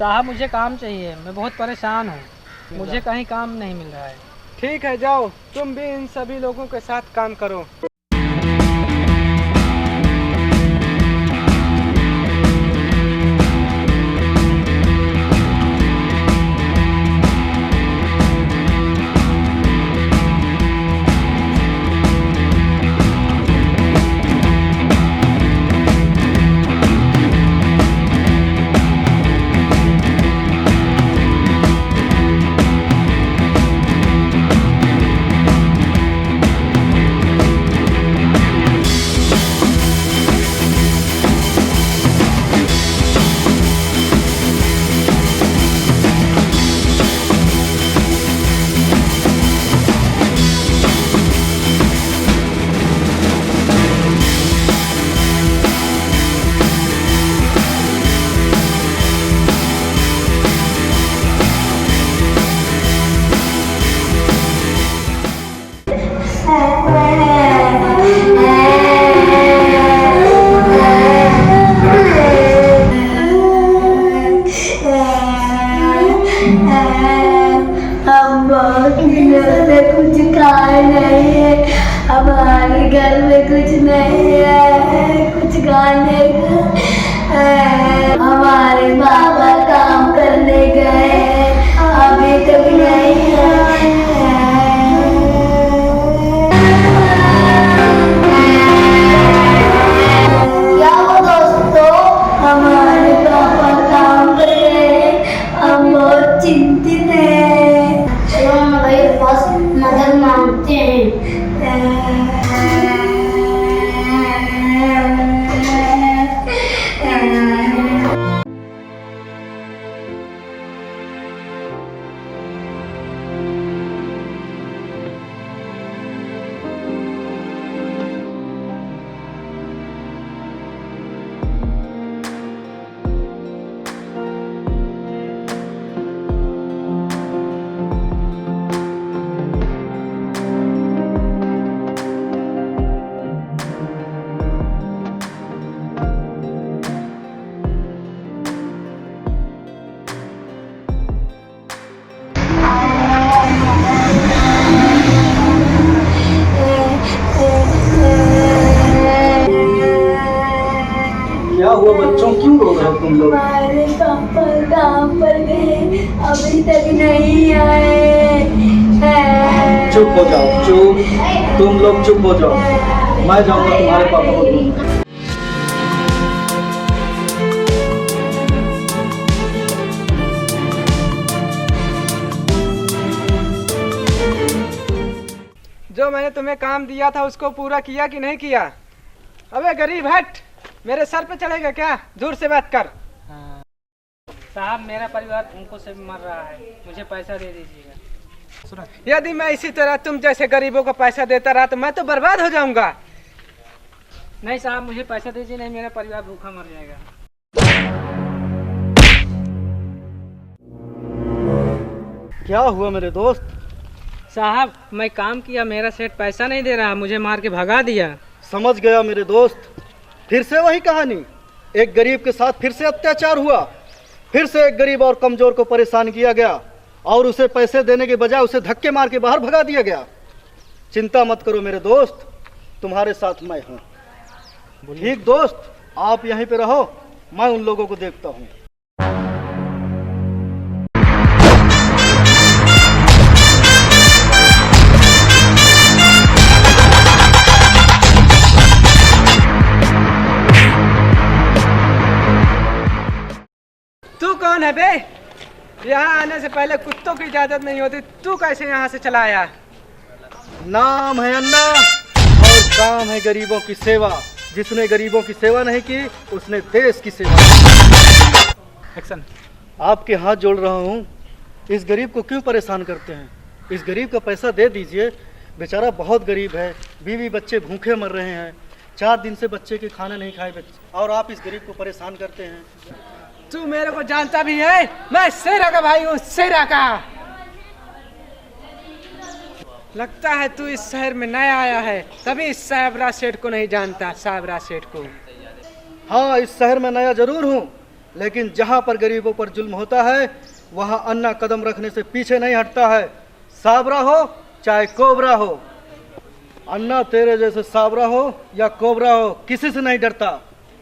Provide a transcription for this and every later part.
साहब मुझे काम चाहिए, मैं बहुत परेशान हूँ, मुझे कहीं काम नहीं मिल रहा है। ठीक है जाओ, तुम भी इन सभी लोगों के साथ काम करो। कुछ खाए नहीं है, हमारे घर में कुछ नहीं है, कुछ खाने का। हमारे बाबा काम करने गए, अभी तक नहीं आए। क्या हो दोस्तों, हमारे पापा काम कर रहे हैं, हम बहुत चिंतित हैं। चलो हम भाई बस मदद मांगते हैं। क्या हुआ बच्चों, क्यों रो रहे हो तुम लोग? हमारे पापा काम पर गए, अभी तक नहीं आए। चुप हो जाओ, चुप, तुम लोग चुप हो जाओ, मैं जाऊंगा तुम्हारे पापा को ढूंढने। जो मैंने तुम्हें काम दिया था उसको पूरा किया कि नहीं किया? अबे गरीब हट, मेरे सर पे चढ़ेगा क्या? दूर से बात कर। साहब मेरा परिवार भूखों से मर रहा है, मुझे पैसा दे दीजिएगा। यदि मैं इसी तरह तुम जैसे गरीबों को पैसा देता रहा तो मैं तो बर्बाद हो जाऊंगा। नहीं साहब मुझे पैसा दीजिए, नहीं मेरा परिवार भूखा मर जाएगा। क्या हुआ मेरे दोस्त? साहब मैं काम किया, मेरा सेठ पैसा नहीं दे रहा, मुझे मार के भगा दिया। समझ गया मेरे दोस्त, फिर से वही कहानी, एक गरीब के साथ फिर से अत्याचार हुआ, फिर से एक गरीब और कमजोर को परेशान किया गया और उसे पैसे देने के बजाय उसे धक्के मार के बाहर भगा दिया गया। चिंता मत करो मेरे दोस्त, तुम्हारे साथ मैं हूँ। ठीक दोस्त, आप यहीं पे रहो, मैं उन लोगों को देखता हूँ। तू कौन है बे? यहाँ आने से पहले कुत्तों की इजाजत नहीं होती, तू कैसे यहाँ से चला आया? नाम है अन्ना और काम है गरीबों की सेवा। जिसने गरीबों की सेवा नहीं की उसने देश की सेवा की। एक्शन। आपके हाथ जोड़ रहा हूँ, इस गरीब को क्यों परेशान करते हैं? इस गरीब का पैसा दे दीजिए, बेचारा बहुत गरीब है, बीवी बच्चे भूखे मर रहे हैं, 4 दिन से बच्चे के खाना नहीं खाए बच्चे, और आप इस गरीब को परेशान करते हैं। तू मेरे को जानता भी है, मैं शेरा का भाई हूँ, शेरा का। लगता है तू इस शहर में नया आया है, तभी इस साहबरा सेठ को नहीं जानता। साहबरा सेठ को? हाँ, इस शहर में नया जरूर हूँ, लेकिन जहाँ पर गरीबों पर जुल्म होता है वहाँ अन्ना कदम रखने से पीछे नहीं हटता है। साबरा हो चाहे कोबरा हो, अन्ना तेरे जैसे साबरा हो या कोबरा हो किसी से नहीं डरता।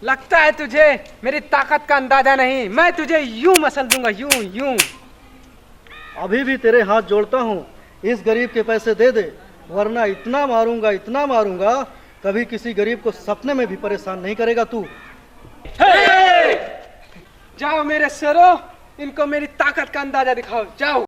लगता है तुझे मेरी ताकत का अंदाजा नहीं, मैं तुझे यूं मसल दूंगा, यूं यूं। अभी भी तेरे हाथ जोड़ता हूँ, इस गरीब के पैसे दे दे, वरना इतना मारूंगा कभी किसी गरीब को सपने में भी परेशान नहीं करेगा तू। जाओ मेरे शेरों, इनको मेरी ताकत का अंदाजा दिखाओ, जाओ।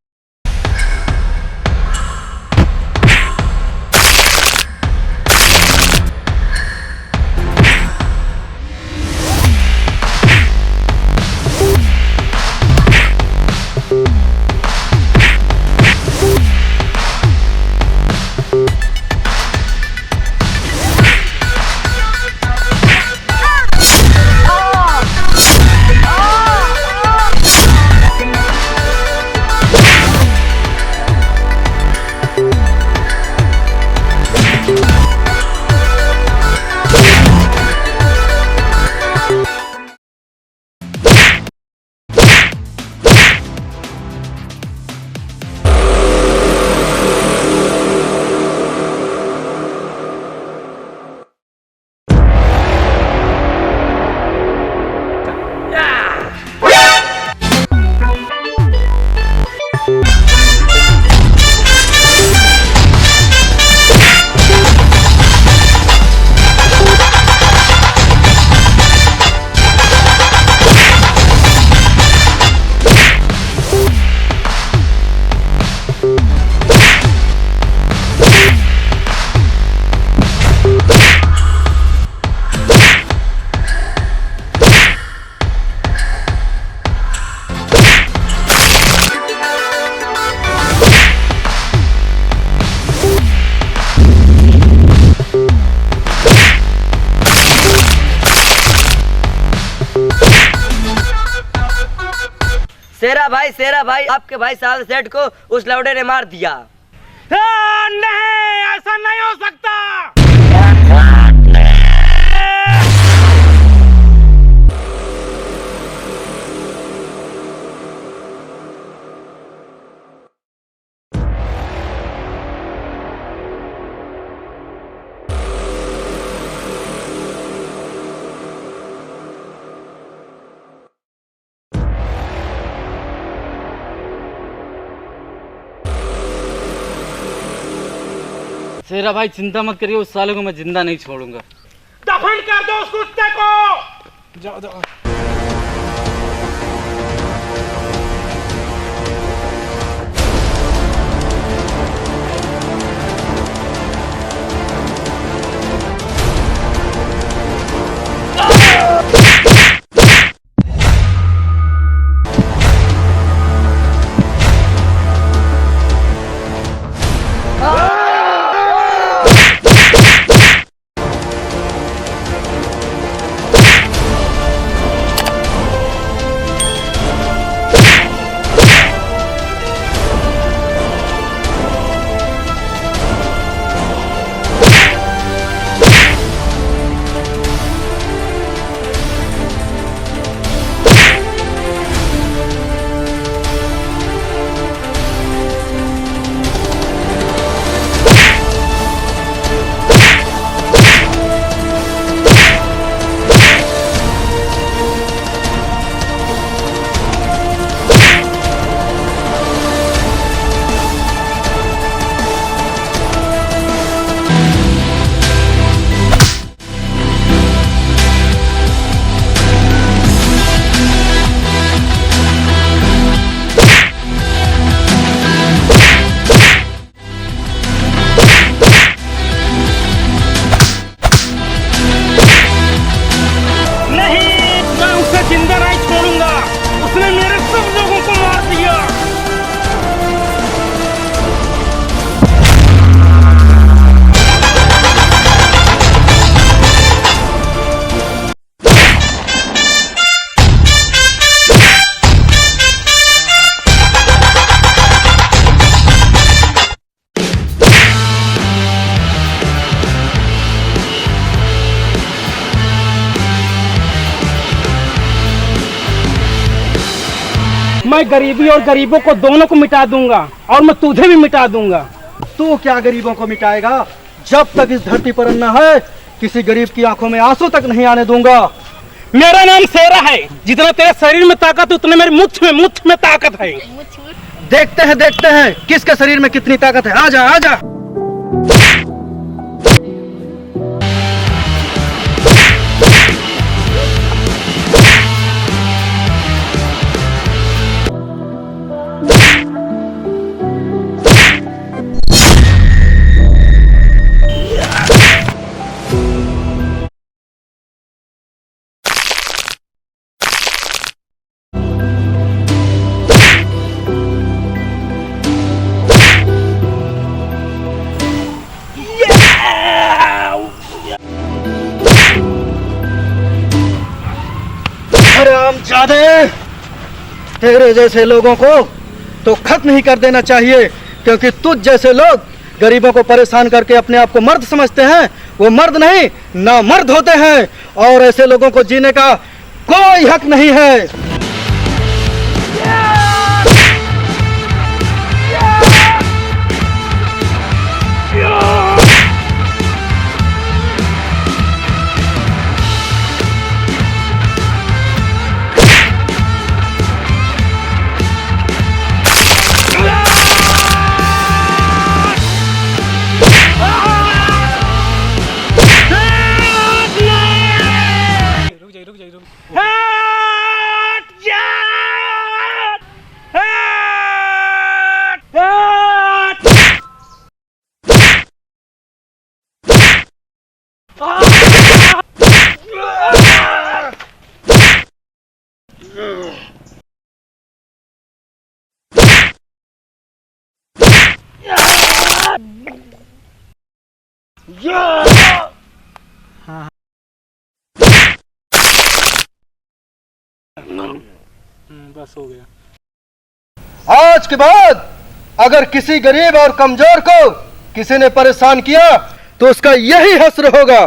शेरा भाई आपके भाई साहब सेठ को उस लौड़े ने मार दिया। नहीं, ऐसा नहीं हो सकता। शेरा भाई चिंता मत करिए, उस साले को मैं जिंदा नहीं छोड़ूंगा। दफन कर दो उस कुत्ते को। जाओ जाओ। मैं गरीबी और गरीबों को दोनों को मिटा दूंगा और मैं तुझे भी मिटा दूंगा। तू क्या गरीबों को मिटाएगा? जब तक इस धरती पर अन्ना है किसी गरीब की आंखों में आंसू तक नहीं आने दूंगा। मेरा नाम शेरा है। जितना तेरे शरीर में ताकत है उतने मेरी मुट्ठ में ताकत है। देखते हैं किसके शरीर में कितनी ताकत है। आजा आजा। हरामजादे, तेरे जैसे लोगों को तो खत्म ही कर देना चाहिए, क्योंकि तुझ जैसे लोग गरीबों को परेशान करके अपने आप को मर्द समझते हैं। वो मर्द नहीं, नामर्द होते हैं, और ऐसे लोगों को जीने का कोई हक नहीं है। बस हो गया। आज के बाद अगर किसी गरीब और कमजोर को किसी ने परेशान किया तो उसका यही हश्र होगा।